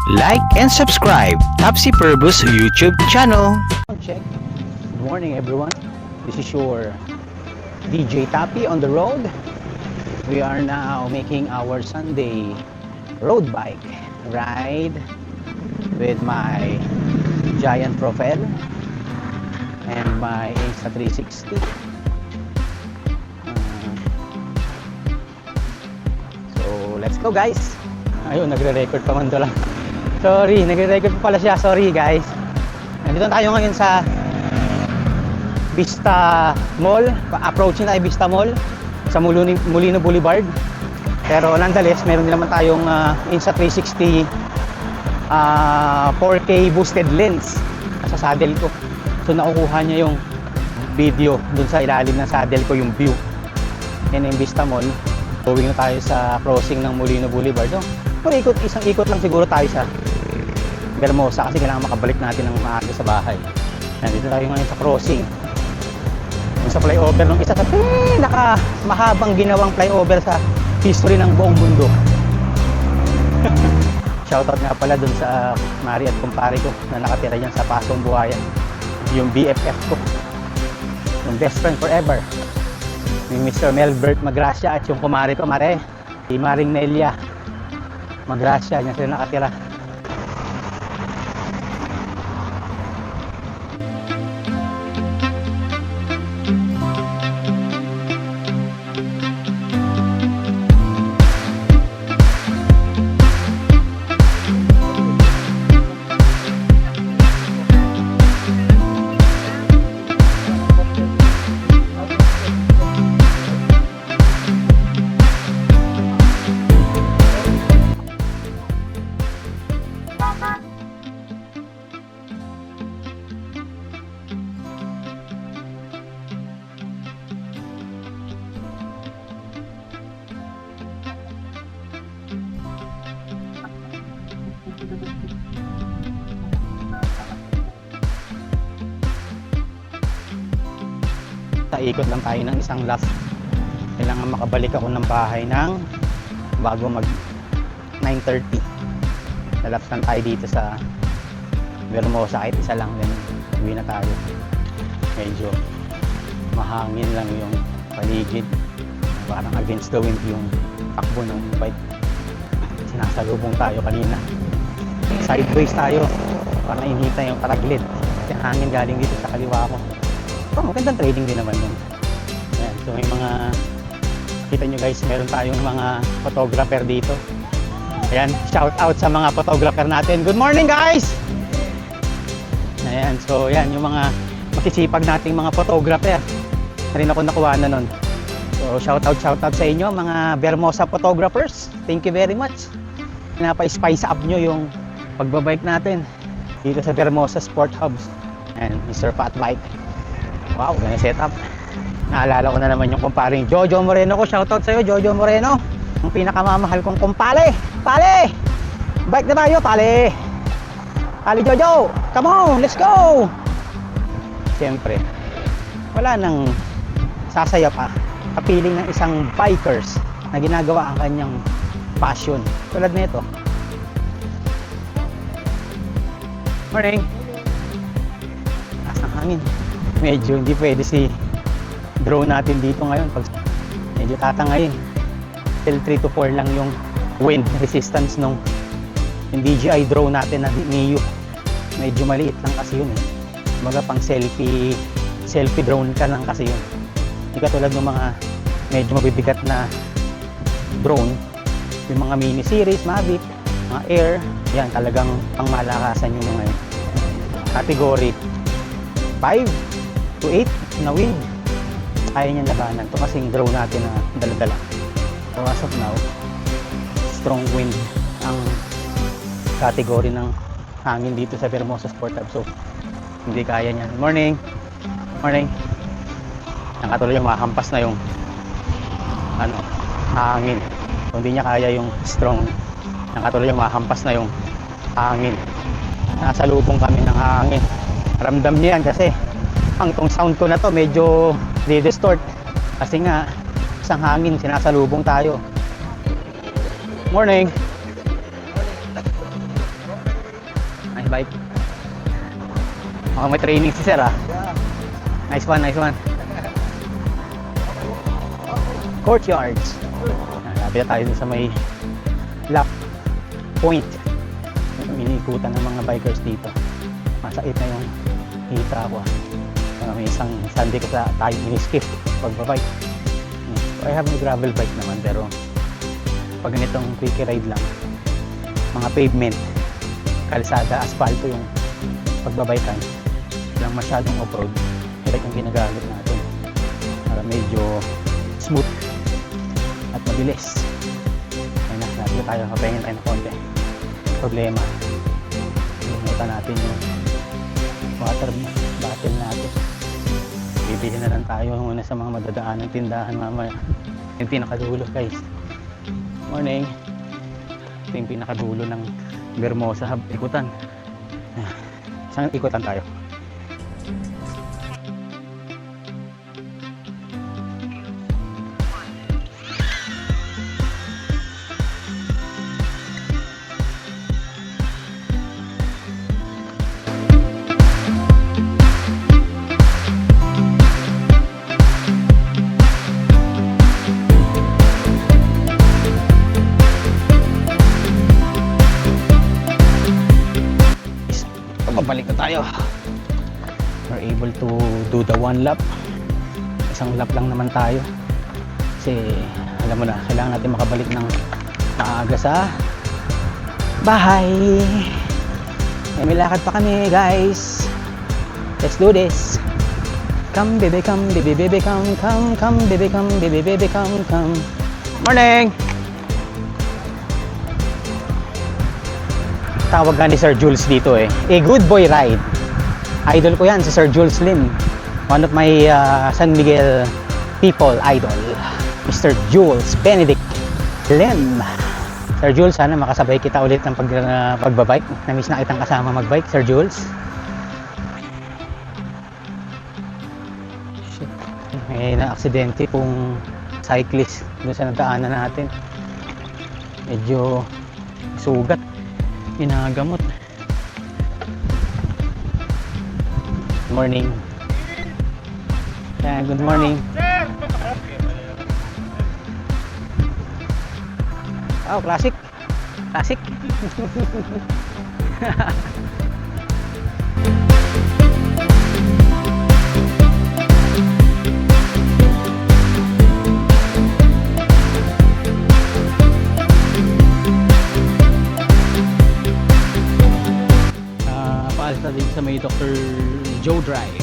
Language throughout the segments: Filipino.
Like and subscribe Topsy Purbus YouTube channel. Check. Good morning everyone. This is your DJ Tapi on the road. We are now making our Sunday road bike ride with my Giant Propel and my Insta360. So let's go guys. Ayun, nagre-record pa man to lang. Sorry, nagre-record pa pala siya. Sorry guys. Nandito tayo ngayon sa Vista Mall. Approaching tayo Vista Mall sa Molino Boulevard. Pero nonetheless, meron din naman tayong Insta360 4K boosted lens sa saddle ko. So nakukuha niya yung video dun sa ilalim ng saddle ko, yung view. Yan yung Vista Mall. Going na tayo sa crossing ng Molino Boulevard. So, isang ikot lang siguro tayo sa Vermosa kasi kailangan makabalik natin ng maaga sa bahay. Nandito tayo ngayon sa crossing. Yung sa flyover ng isa sa mahabang ginawang flyover sa history ng buong mundo. Shoutout nga pala dun sa Mari at kumpare ko na nakatira dyan sa Pasong Buhayan. Yung BFF ko. Yung best friend forever. Yung Mr. Melbert Magracia at yung kumare ko, si Maring Nelia Magracia, yan sila nakatira. Ikot lang tayo ng isang lap. Kailangan makabalik ako ng bahay ng bago mag 9:30. Lalap lang tayo dito sa Vermosa, kahit isa lang din. Uwi na tayo. Medyo mahangin lang yung paligid. Parang against the wind yung takbo ng bike. Sinasalubong tayo kanina. Sideways tayo para inita yung paraglit. Kasi hangin galing dito sa kaliwa ko. Magandang trading din naman yun. Ayan, so may mga kita nyo guys, meron tayong mga photographer dito. Ayan, shout out sa mga photographer natin. Good morning guys! Ayan, so yan yung mga makisipag nating mga photographer na rin ako nakuha na nun. So shout out sa inyo mga Vermosa photographers. Thank you very much. Pinapa-spice up nyo yung pagbabike natin dito sa Vermosa Sport Hubs. Ayan, Mr. Fat Bike. Wow, ganyan setup. Naalala ko na naman yung kumparing Jojo Moreno ko. Shoutout sa'yo, Jojo Moreno. Ang pinakamamahal kong kumpale. Pale! Bike na tayo, pale! Pale Jojo! Come on, let's go! Siyempre, wala nang sasaya pa. Kapiling ng isang bikers na ginagawa ang kanyang passion. Tulad nito. Morning! Taas ng hangin. Medyo hindi pwede si drone natin dito ngayon pag medyo tatangayin. Till 3 to 4 lang yung wind resistance nung yung DJI drone natin na Neo. Medyo maliit lang kasi yun eh. Mga pang selfie drone ka lang kasi yun. Hindi katulad ng mga medyo mabibigat na drone, yung mga mini series, Mavic, mga Air, yan talagang pang malakasan yung mga yun. Category 5 to 8 na wind, kaya niyan labanan. Ito kasing drone natin na dala-dala. So as of now, strong wind ang category ng hangin dito sa Vermosa Sport Hub. So hindi kaya niyan. Morning! Morning! Nakatuloy yung mahampas na yung hangin. So hindi niya kaya yung strong. Nakatuloy yung mahampas na yung hangin. Nasa lubong kami ng hangin. Ramdam niya yan kasi ang tong sound ko na to medyo di-distort kasi nga isang hangin, sinasalubong tayo. Morning! bike. Mukhang may training si sir ah. Nice one, nice one. Courtyards. Lapit na tayo dun sa may lap point. Iniikutan ng mga bikers dito. Masait na yung hita ko ah. May isang Sunday ko tayo miniskip pagbabike. So, I have a gravel bike naman, pero pag ganitong quickie ride lang, mga pavement, kalsada, asfalto yung pagbabikan, lang masyadong off-road, bike yung ginagamit natin para medyo smooth at mabilis. Ayun na, natin tayo, kapahingin tayo ng konti. Problema, limutan natin yung water bottle natin. Bibili na lang tayo muna sa mga madadaan ng tindahan mamaya. Yung pinakadulo guys. Morning. Ito yung pinakadulo ng Vermosa Hub ikutan. Isang ikutan tayo. Pabalik na tayo. We're able to do the one lap. Isang lap lang naman tayo. Kasi alam mo na, kailangan natin makabalik ng maaga sa bahay. May lakad pa kami guys. Let's do this. Come baby, come baby, baby, come, come, come baby, come baby, baby, come, come. Morning! Tawag nga ni Sir Jules dito eh. A good boy ride. Idol ko yan si Sir Jules Lim. One of my San Miguel people idol. Mr. Jules Benedict Lim. Sir Jules, sana makasabay kita ulit ng pagbabike. Namiss na kitang kasama magbike, Sir Jules. Shit. May na-aksidente pong cyclist doon sa nagdaanan natin. Medyo sugat. Inagamot. Good morning. Yeah, good morning. Oh, classic. Classic. Paalta din sa may Dr. Joe Drive,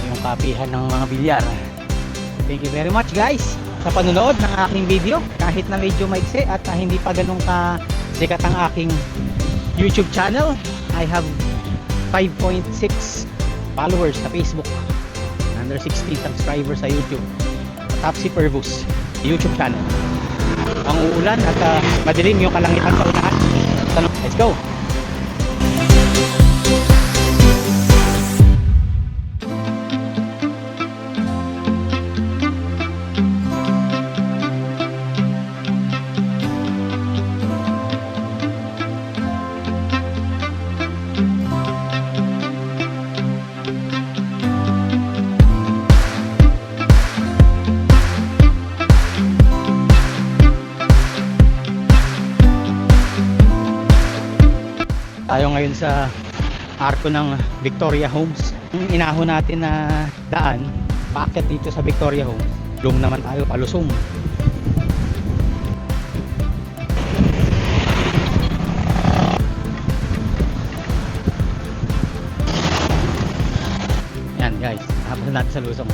yung kapihan ng mga bilyar. Thank you very much guys sa panonood ng aking video, kahit na medyo maikse at hindi pa ganun ka sikat ang aking YouTube channel. I have 5.6 followers sa Facebook, under 60 subscribers sa YouTube. Tapsi Pervus YouTube channel. Ang uulan at madilim yung kalangitan sa unahan. Let's go. Tayo ngayon sa arko ng Victoria Homes. Yung inahon natin na daan, paakyat dito sa Victoria Homes. Lum naman tayo palusong. Yan guys, tapos natin sa lusong.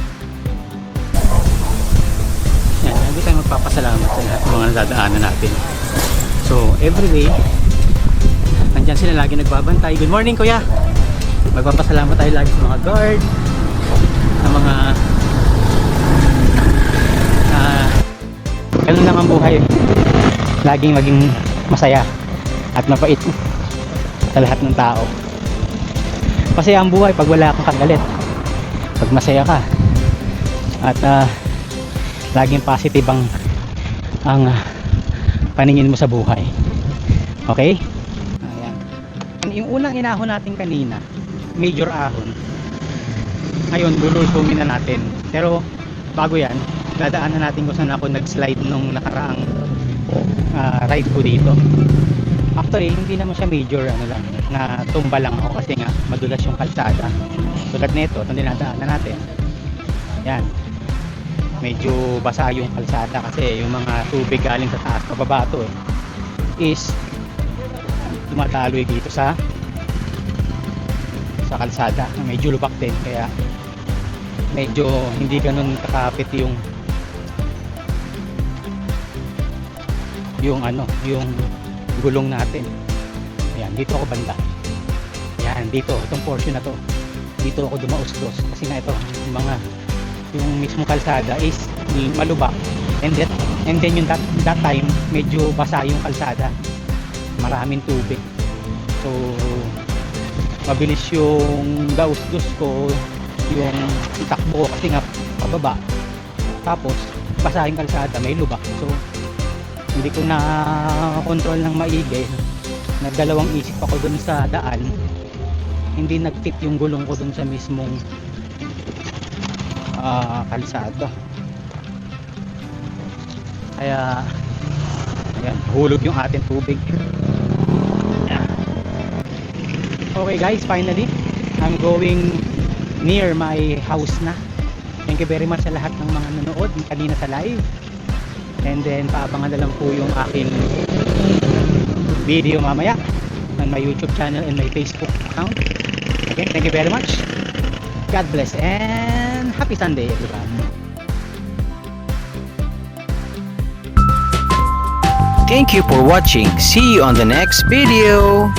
Yan, hindi tayo magpapasalamat sa lahat ng mga nadadaanan natin. So, every day, nandyan sila lagi nagbabantay. Good morning kuya. Magpapasalamat tayo lagi sa mga guard, sa mga ganun lang ang buhay. Laging maging masaya at mapait sa lahat ng tao. Kasi ang buhay pag wala kang kagalit, pag masaya ka at laging positive ang paningin mo sa buhay. Okay? yung unang inahon natin kanina, major ahon. Ngayon, lulusumin na natin. Pero, bago yan, dadaanan natin kung saan ako nag-slide nung nakaraang ride ko dito. Actually, hindi naman siya major, ano lang, na tumba lang ako kasi nga, madulas yung kalsada. Tulad nito, itong dinadaanan natin. Yan. Medyo basa yung kalsada kasi yung mga tubig galing sa taas pababa to is tumataloy dito sa kalsada. Medyo lubak din kaya medyo hindi ganun kakapit yung gulong natin. Ayan, dito ako banda. Yan, dito, itong portion na to. Dito ako dumausdos kasi nga ito, yung mismong kalsada is malubak. And then yung that time, medyo basa yung kalsada. Maraming tubig. So, mabilis yung dausdos ko, yung takbo kasi nga pababa. Tapos, basa yung kalsada, may lubak. So, hindi ko na control ng maigi. Nagdalawang isip ako dun sa daan. Hindi nag-fit yung gulong ko dun sa mismong kalsada. Kaya ayan, hulog yung ating tubig. Okay guys, finally I'm going near my house na. Thank you very much sa lahat ng mga nanood kanina sa live. And then paabangan na lang po yung aking video mamaya on my YouTube channel and my Facebook account. Again, thank you very much. God bless and happy Sunday everyone. Thank you for watching. See you on the next video.